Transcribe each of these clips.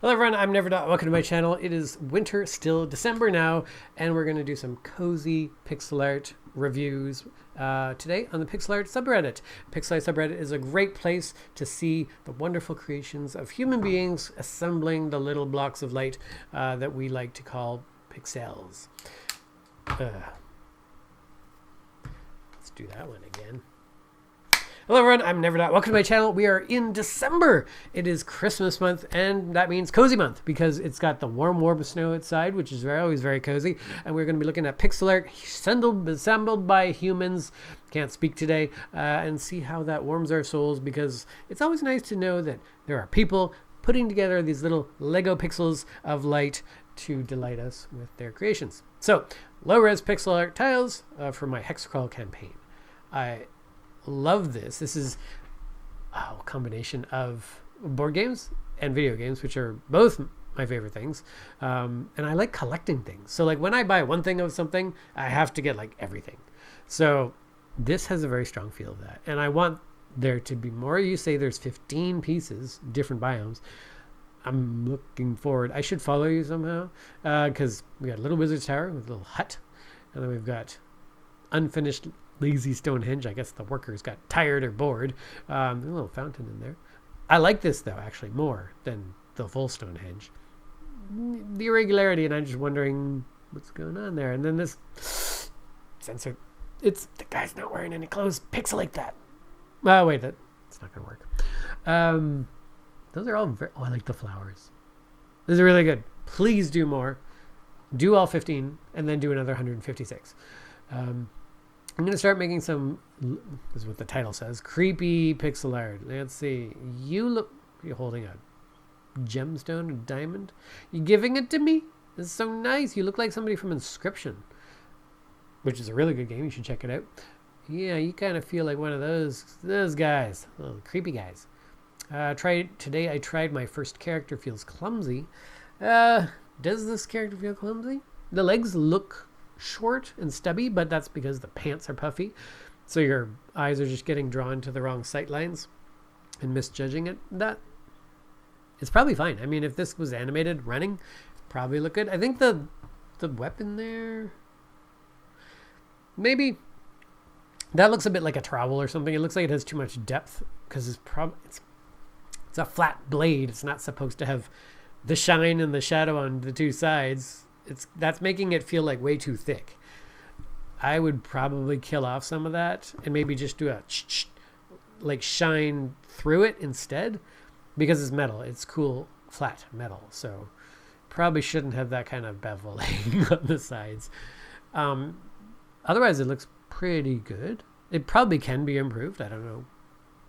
Hello everyone, I'm Never Dot. Welcome to my channel. It is winter still, December now, and we're going to do some cozy pixel art reviews today on the PixelArt subreddit. PixelArt subreddit is a great place to see the wonderful creations of human beings assembling the little blocks of light that we like to call pixels. Let's do that one again. Hello everyone, I'm Never Dot. Welcome to my channel. We are in December. It is Christmas month, and that means cozy month because it's got the warm snow outside, which is always very cozy. And we're going to be looking at pixel art assembled by humans. Can't speak today, and see how that warms our souls, because it's always nice to know that there are people putting together these little Lego pixels of light to delight us with their creations. So, low-res pixel art tiles for my hexagon campaign. I love this. This is a combination of board games and video games, which are both my favorite things. And I like collecting things. So like when I buy one thing of something, I have to get like everything. So this has a very strong feel of that. And I want there to be more. You say there's 15 pieces, different biomes. I'm looking forward. I should follow you somehow, because we got a little wizard's tower with a little hut. And then we've got unfinished lazy Stonehenge. I guess the workers got tired or bored. A little fountain in there. I like this though, actually, more than the full Stonehenge. The irregularity, and I'm just wondering what's going on there. And then this sensor, it's the guy's not wearing any clothes. Pixelate that. Oh wait, that's not gonna work. Those are all very, I like the flowers. This is really good. Please do more. Do all 15 and then do another 156. I'm going to start making some, this is what the title says, creepy pixel art. Let's see. You're holding a gemstone, a diamond. You giving it to me? This is so nice. You look like somebody from Inscription, which is a really good game. You should check it out. Yeah, you kind of feel like one of those guys, little creepy guys. Today I tried my first character. Feels clumsy. Does this character feel clumsy? The legs look short and stubby, but that's because the pants are puffy, so your eyes are just getting drawn to the wrong sight lines and misjudging it. That it's probably fine. I mean, if this was animated running, probably look good. I think the weapon there, maybe that looks a bit like a trowel or something. It looks like it has too much depth because it's a flat blade. It's not supposed to have the shine and the shadow on the two sides. That's making it feel like way too thick. I would probably kill off some of that and maybe just do a like shine through it instead, because it's metal. It's cool flat metal, so probably shouldn't have that kind of beveling on the sides. Otherwise, it looks pretty good. It probably can be improved. I don't know.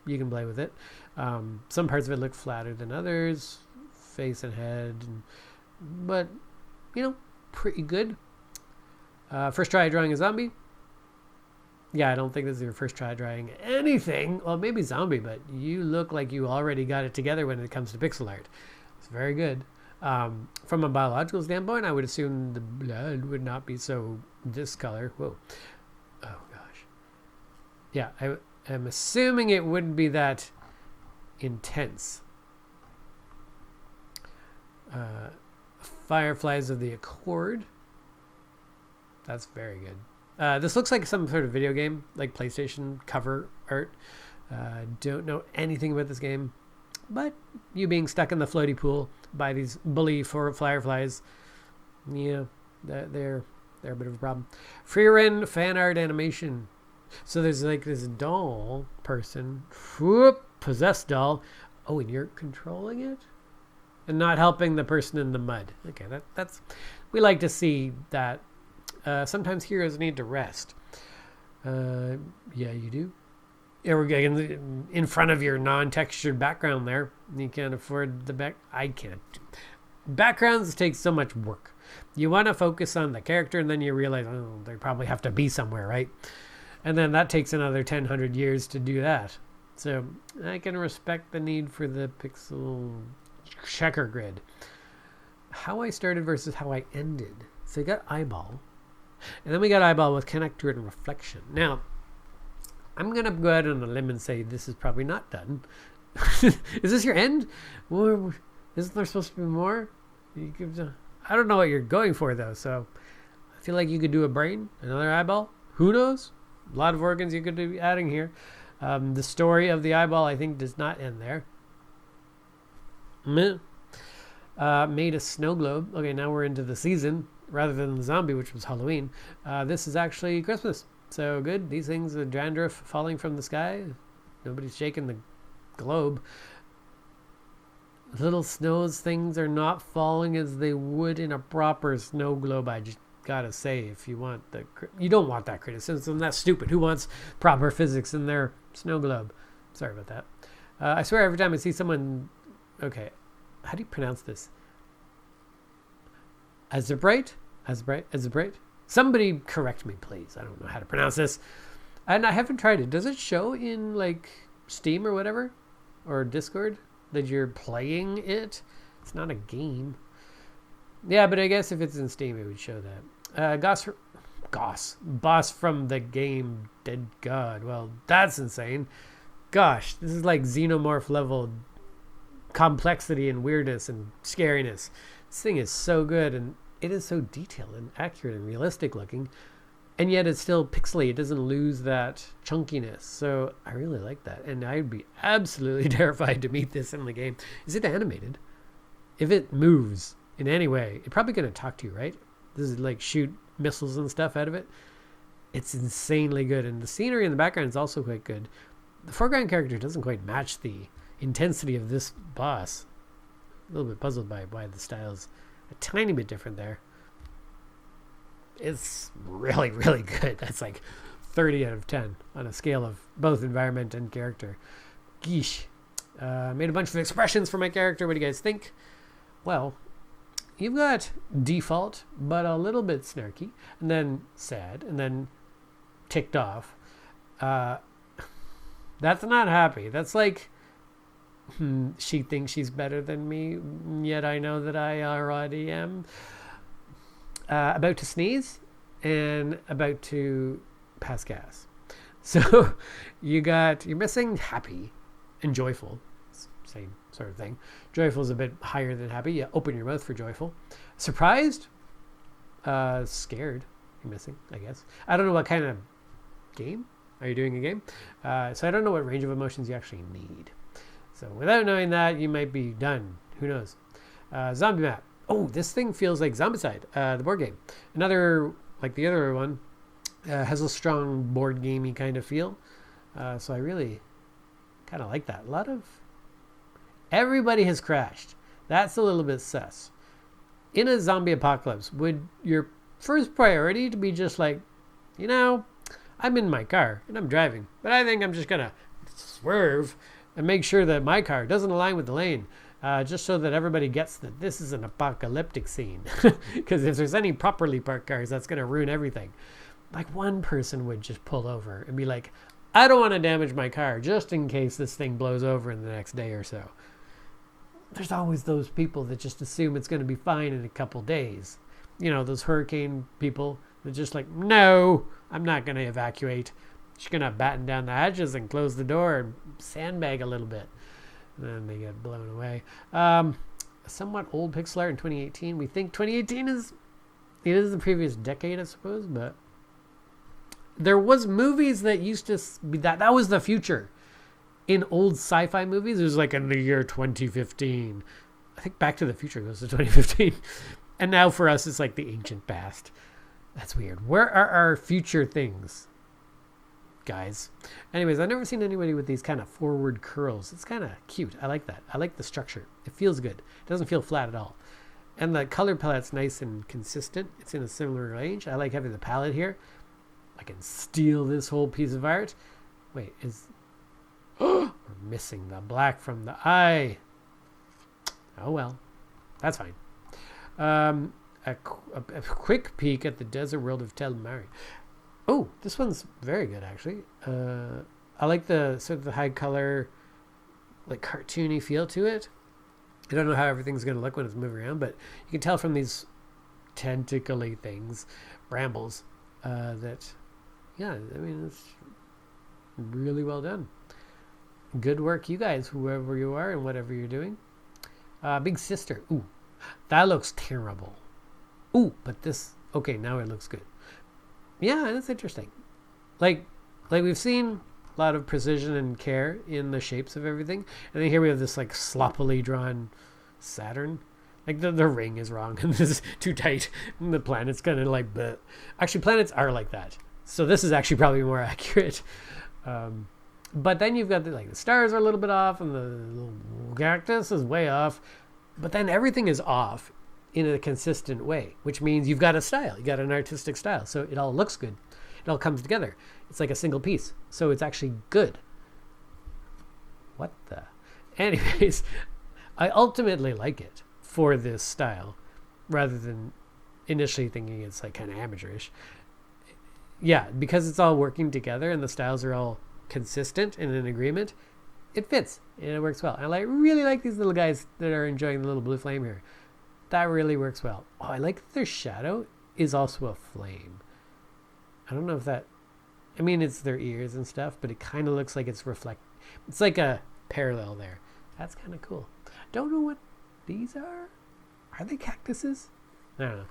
You can play with it. Some parts of it look flatter than others, face and head, but you know, pretty good. First try drawing a zombie. Yeah, I don't think this is your first try drawing anything. Well, maybe zombie, but you look like you already got it together when it comes to pixel art. It's very good. From a biological standpoint, I would assume the blood would not be so this color. Whoa. Oh, gosh. Yeah, I'm assuming it wouldn't be that intense. Fireflies of the Accord. That's very good. This looks like some sort of video game, like PlayStation cover art. Don't know anything about this game, but you being stuck in the floaty pool by these bully fireflies, yeah, they're a bit of a problem. Free-run fan art animation. So there's like this doll person, possessed doll. Oh, and you're controlling it? And not helping the person in the mud. Okay, that's we like to see that. Sometimes heroes need to rest. Yeah, you do. Yeah, we're getting in front of your non-textured background there. You can't afford the back. I can't. Backgrounds take so much work. You want to focus on the character, and then you realize, oh, they probably have to be somewhere, right? And then that takes another 100 years to do that. So I can respect the need for the pixel checker grid. How I started versus how I ended. So you got eyeball, and then we got eyeball with connector and reflection. Now I'm gonna go out on a limb and say this is probably not done. Is this your end? Or Isn't there supposed to be more? I don't know what you're going for, though, so I feel like you could do a brain, another eyeball. Who knows? A lot of organs you could be adding here. The story of the eyeball, I think, does not end there. Made a snow globe. Okay, now we're into the season rather than the zombie, which was Halloween. This is actually Christmas. So good. These things are dandruff falling from the sky. Nobody's shaking the globe. Little snows things are not falling as they would in a proper snow globe. I just gotta say, if you want you don't want that criticism. That's stupid. Who wants proper physics in their snow globe? Sorry about that. I swear every time I see someone, okay, how do you pronounce this? Azebrite? Somebody correct me, please. I don't know how to pronounce this. And I haven't tried it. Does it show in like Steam or whatever? Or Discord that you're playing it? It's not a game. Yeah, but I guess if it's in Steam, it would show that. Boss from the game Dead God. Well, that's insane. Gosh, this is like xenomorph level complexity and weirdness and scariness. This thing is so good, and it is so detailed and accurate and realistic looking, and yet it's still pixely. It doesn't lose that chunkiness. So I really like that, and I'd be absolutely terrified to meet this in the game. Is it animated? If it moves in any way, it's probably going to talk to you, right? This is like shoot missiles and stuff out of it. It's insanely good, and the scenery in the background is also quite good. The foreground character doesn't quite match the intensity of this boss. A little bit puzzled by why the style's a tiny bit different there. It's really, really good. That's like 30 out of 10 on a scale of both environment and character. Geesh. Made a bunch of expressions for my character. What do you guys think? Well, you've got default, but a little bit snarky, and then sad, and then ticked off. That's not happy. That's like, she thinks she's better than me, yet I know that I already am. About to sneeze, and about to pass gas. So you're missing happy and joyful. Same sort of thing. Joyful is a bit higher than happy. You open your mouth for joyful. Surprised? Scared. You're missing, I guess. I don't know what kind of game. Are you doing a game? So I don't know what range of emotions you actually need. So without knowing that, you might be done. Who knows? Zombie map. Oh, this thing feels like Zombicide, the board game. Another, like the other one, has a strong board gamey kind of feel. So I really kind of like that. A lot of... Everybody has crashed. That's a little bit sus. In a zombie apocalypse, would your first priority to be just like, you know, I'm in my car and I'm driving, but I think I'm just going to swerve and make sure that my car doesn't align with the lane, just so that everybody gets that this is an apocalyptic scene. Because if there's any properly parked cars, that's going to ruin everything. Like one person would just pull over and be like, I don't want to damage my car just in case this thing blows over in the next day or so. There's always those people that just assume it's going to be fine in a couple days. You know, those hurricane people that just like, no, I'm not going to evacuate. Just going to batten down the hatches and close the door and sandbag a little bit. And then they get blown away. Somewhat old pixel art in 2018. We think 2018 is the previous decade, I suppose, but there was movies that used to be that was the future. In old sci-fi movies, it was like in the year 2015. I think Back to the Future goes to 2015. And now for us, it's like the ancient past. That's weird. Where are our future things, guys? Anyways, I've never seen anybody with these kind of forward curls. It's kind of cute. I like that. I like the structure. It feels good. It doesn't feel flat at all. And the color palette's nice and consistent. It's in a similar range. I like having the palette here. I can steal this whole piece of art. Wait, we're missing the black from the eye. Oh well, that's fine. A quick peek at the desert world of Tel Mari. Oh, this one's very good actually. I like the sort of the high color, like cartoony feel to it. I don't know how everything's going to look when it's moving around, but you can tell from these tentacly things, brambles, that, yeah, I mean, it's really well done. Good work, you guys, whoever you are and whatever you're doing. Big Sister. Ooh, that looks terrible. Ooh, but this, okay, now it looks good. Yeah, that's interesting. Like we've seen a lot of precision and care in the shapes of everything. And then here we have this like sloppily drawn Saturn. Like the ring is wrong and this is too tight. And the planet's kind of like, bleh. Actually, planets are like that. So this is actually probably more accurate. But then you've got the stars are a little bit off and the little cactus is way off. But then everything is off in a consistent way, which means you've got a style. You got an artistic style. So it all looks good. It all comes together. It's like a single piece. So it's actually good. What the? Anyways, I ultimately like it for this style rather than initially thinking it's like kind of amateurish. Yeah, because it's all working together and the styles are all consistent and in agreement, it fits and it works well. And I really like these little guys that are enjoying the little blue flame here. That really works well. Oh, I like that their shadow is also a flame. I don't know if that, I mean, it's their ears and stuff, but it kind of looks like it's it's like a parallel there. That's kind of cool. Don't know what these are. Are they cactuses? I don't know.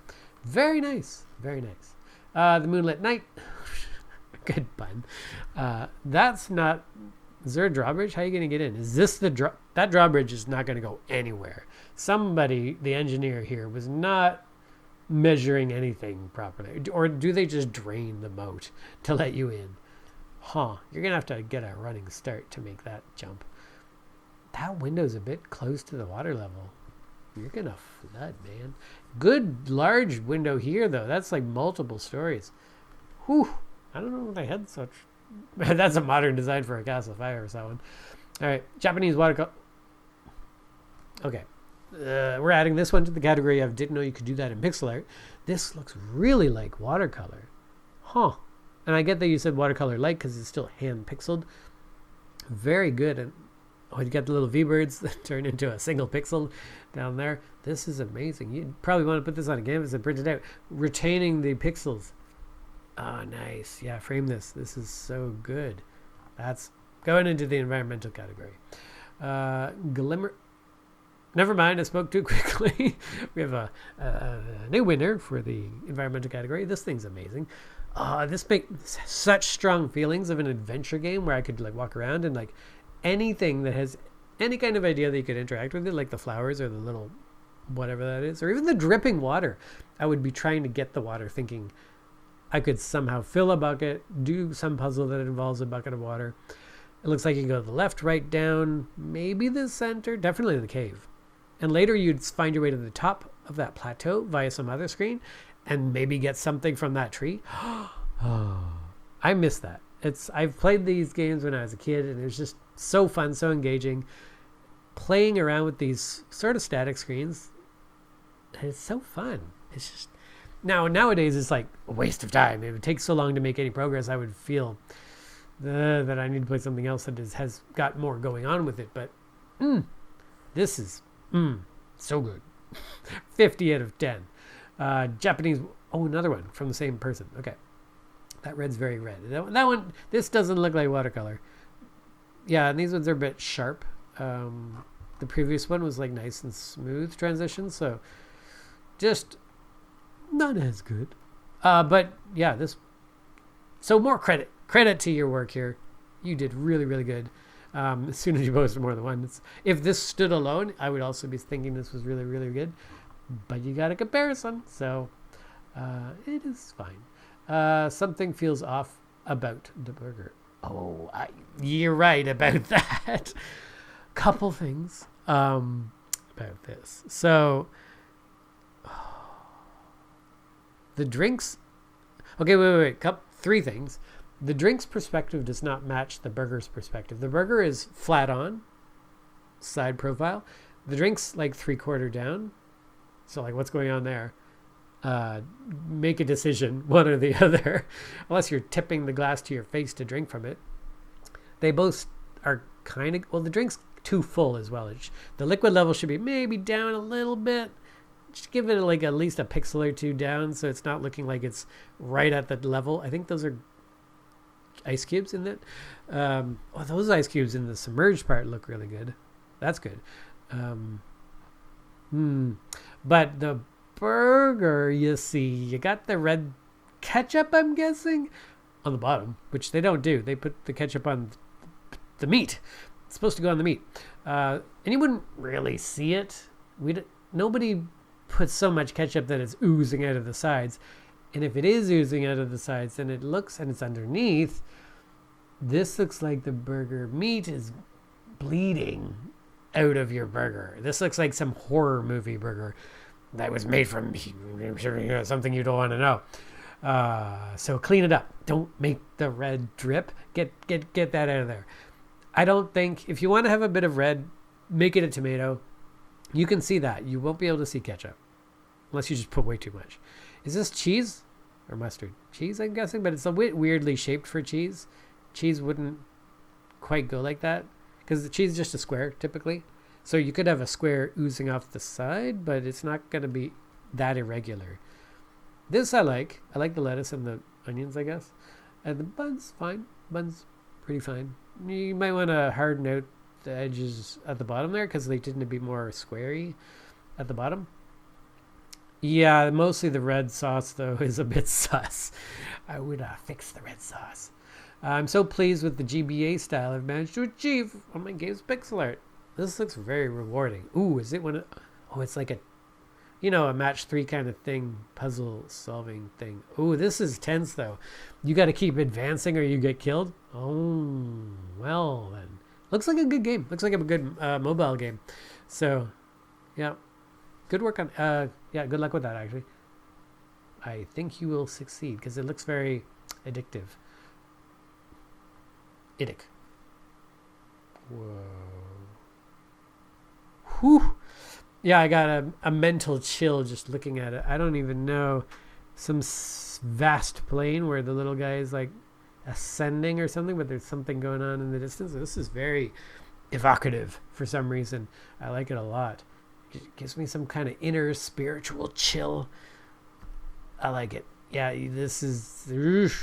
Very nice. Very nice. The Moonlit Night. Good pun. That's not, is there a drawbridge? How are you going to get in? Is this that drawbridge is not going to go anywhere. Somebody, the engineer here, was not measuring anything properly. Or do they just drain the moat to let you in? Huh. You're going to have to get a running start to make that jump. That window's a bit close to the water level. You're going to flood, man. Good large window here, though. That's like multiple stories. Whew. I don't know if they had such. That's a modern design for a castle fire or something. All right. Japanese watercolor. Okay. We're adding this one to the category of didn't know you could do that in pixel art. This looks really like watercolor. Huh. And I get that you said watercolor light because it's still hand pixeled. Very good. And oh, you got the little V-birds that turn into a single pixel down there. This is amazing. You probably want to put this on a canvas and print it out. Retaining the pixels. Oh, nice. Yeah, frame this. This is so good. That's going into the environmental category. Glimmer. Never mind, I spoke too quickly. We have a new winner for the environmental category. This thing's amazing. This makes such strong feelings of an adventure game where I could like walk around and like anything that has any kind of idea that you could interact with it, like the flowers or the little whatever that is, or even the dripping water. I would be trying to get the water thinking I could somehow fill a bucket, do some puzzle that involves a bucket of water. It looks like you can go to the left, right, down, maybe the center, definitely the cave. And later you'd find your way to the top of that plateau via some other screen and maybe get something from that tree. Oh, I miss that. I've played these games when I was a kid and it was just so fun, so engaging. Playing around with these sort of static screens, it's so fun. It's just nowadays it's like a waste of time. It would take so long to make any progress. I would feel that I need to play something else that has got more going on with it. But this is so good. 50 out of 10. Japanese. Oh, another one from the same person. Okay. That red's very red. That one, this doesn't look like watercolor. Yeah, and these ones are a bit sharp. The previous one was like nice and smooth transition. So just not as good. But yeah, so more credit to your work here. You did really, really good. As soon as you posted more than one, if this stood alone, I would also be thinking this was really, really good. But you got a comparison, so it is fine. Something feels off about the burger. Oh, you're right about that. Couple things about this. So the drinks. Okay, wait. Three things. The drink's perspective does not match the burger's perspective. The burger is flat on, side profile. The drink's like 3/4 down. So like what's going on there? Make a decision, one or the other. Unless you're tipping the glass to your face to drink from it. They both are kind of, well, the drink's too full as well. The liquid level should be maybe down a little bit. Just give it like at least a pixel or two down so it's not looking like it's right at the level. I think those are ice cubes in that. Those ice cubes in the submerged part look really good. That's good. But the burger, you see, you got the red ketchup, I'm guessing, on the bottom, which they don't do. They put the ketchup on the meat. It's supposed to go on the meat. And you wouldn't really see it. Nobody puts so much ketchup that it's oozing out of the sides. And if it is oozing out of the sides, then it looks, and it's underneath, this looks like the burger meat is bleeding out of your burger. This looks like some horror movie burger that was made from something you don't want to know. So clean it up. Don't make the red drip. Get that out of there. I don't think, if you want to have a bit of red, make it a tomato. You can see that. You won't be able to see ketchup unless you just put way too much. Is this cheese or mustard? Cheese, I'm guessing, but it's a bit weirdly shaped for cheese. Cheese wouldn't quite go like that because the cheese is just a square typically. So you could have a square oozing off the side, but it's not going to be that irregular. This I like. I like the lettuce and the onions, I guess. And the bun's fine. Bun's pretty fine. You might want to harden out the edges at the bottom there because they tend to be more squarey at the bottom. Yeah, mostly the red sauce, though, is a bit sus. I would fix the red sauce. I'm so pleased with the GBA style I've managed to achieve on my game's PixelArt. This looks very rewarding. Ooh, is it one of... Oh, it's like a match 3 kind of thing, puzzle solving thing. Ooh, this is tense, though. You got to keep advancing or you get killed. Oh, well, then. Looks like a good game. Looks like a good mobile game. So, yeah. Good work on... yeah, good luck with that, actually. I think you will succeed, because it looks very addictive. Iddic. Whoa. Whew. Yeah, I got a mental chill just looking at it. I don't even know. Some vast plane where the little guy is, like, ascending or something, but there's something going on in the distance. This is very evocative for some reason. I like it a lot. It gives me some kind of inner spiritual chill. I like it. Yeah, this is...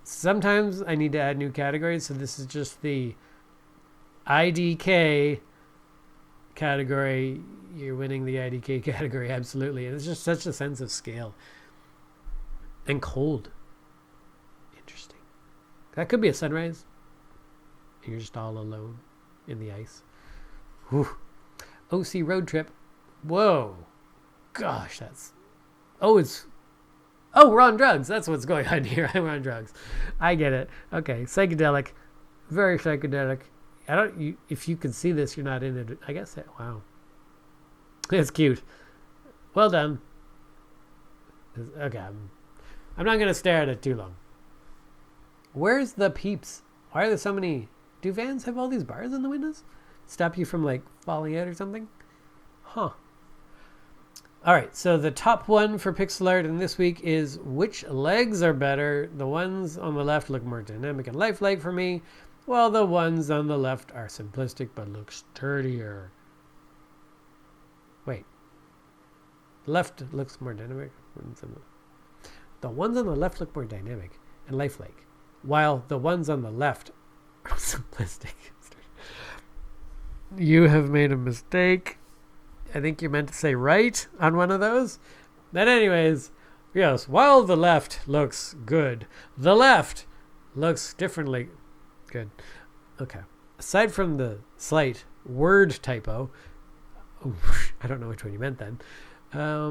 Sometimes I need to add new categories, so this is just the IDK category. You're winning the IDK category, absolutely. And it's just such a sense of scale. And cold. Interesting. That could be a sunrise. And you're just all alone in the ice. Whew. OC road trip. Whoa. Gosh, that's... Oh, we're on drugs. That's what's going on here. I'm on drugs. I get it. Okay, psychedelic. Very psychedelic. If you can see this, you're not in it. I guess that... Wow. It's cute. Well done. Okay, I'm not going to stare at it too long. Where's the peeps? Why are there so many... Do vans have all these bars in the windows? Stop you from, like, falling out or something? Huh. All right, so the top one for pixel art in this week is which legs are better. The ones on the left look more dynamic and lifelike for me, while the ones on the left are simplistic but look sturdier. Wait. Left looks more dynamic. The ones on the left look more dynamic and lifelike, while the ones on the left are simplistic. You have made a mistake. I think you meant to say right on one of those. But anyways, yes, while the left looks good, the left looks differently good. Okay. Aside from the slight word typo, I don't know which one you meant then. I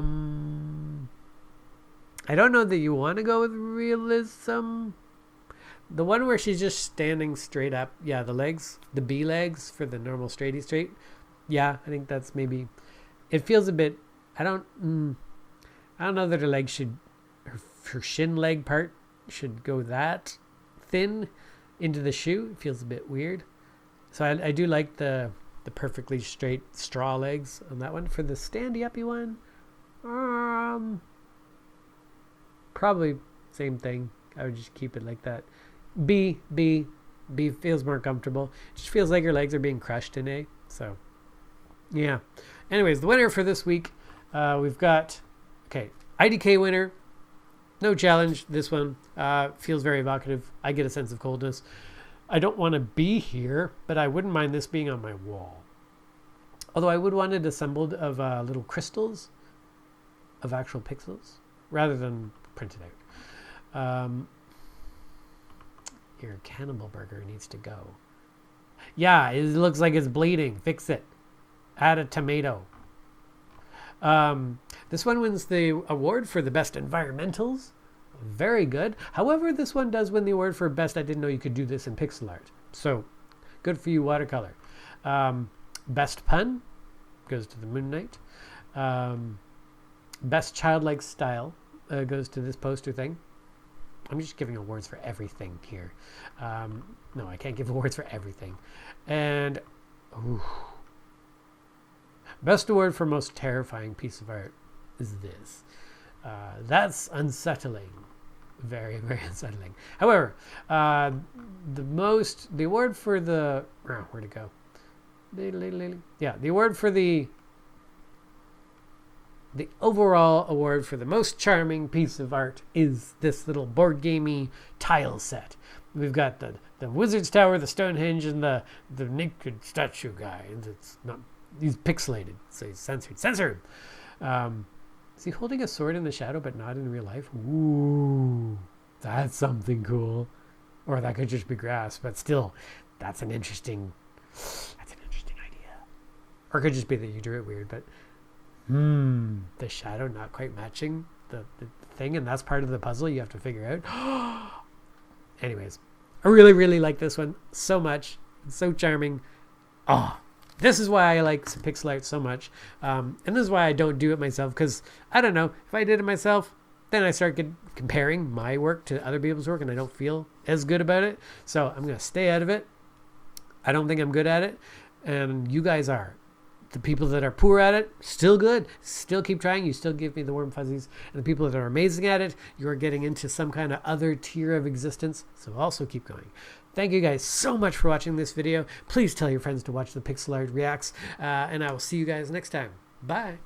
don't know that you want to go with realism. The one where she's just standing straight up. Yeah, the legs, the B legs for the normal straighty straight. Yeah, I think that's maybe... It feels a bit... I don't know that her leg should... Her shin leg part should go that thin into the shoe. It feels a bit weird. So I do like the perfectly straight straw legs on that one. For the standy-uppy one, probably same thing. I would just keep it like that. B feels more comfortable. It just feels like her legs are being crushed in A. So, yeah. Anyways, the winner for this week, we've got, IDK winner. No challenge. This one feels very evocative. I get a sense of coldness. I don't want to be here, but I wouldn't mind this being on my wall. Although I would want it assembled of little crystals of actual pixels rather than printed out. Your cannibal burger needs to go. Yeah, it looks like it's bleeding. Fix it. Add a tomato. This one wins the award for the best environmentals. Very good. However, this one does win the award for best I didn't know you could do this in pixel art. So, good for you, watercolor. Best pun goes to the Moon Knight. Best childlike style goes to this poster thing. I'm just giving awards for everything here. No, I can't give awards for everything. And best award for most terrifying piece of art is this. That's unsettling. Very, very unsettling. However, the award for the where'd it go? Yeah, the award for the overall award for the most charming piece of art is this little board gamey tile set. We've got the Wizard's Tower, the Stonehenge, and the naked statue guy. It's not, he's pixelated, so he's censored. Censor him. Is he holding a sword in the shadow but not in real life? Ooh, that's something cool. Or that could just be grass, but still, that's an interesting idea. Or it could just be that you drew it weird, but the shadow not quite matching the thing, and that's part of the puzzle you have to figure out. Anyways, I really, really like this one so much. It's so charming. This is why I like pixel art so much. And this is why I don't do it myself, because I don't know, if I did it myself, then I start comparing my work to other people's work and I don't feel as good about it. So I'm going to stay out of it. I don't think I'm good at it. And you guys are. The people that are poor at it, still good. Still keep trying. You still give me the warm fuzzies. And the people that are amazing at it, you're getting into some kind of other tier of existence. So also keep going. Thank you guys so much for watching this video. Please tell your friends to watch the Pixel Art Reacts. And I will see you guys next time. Bye.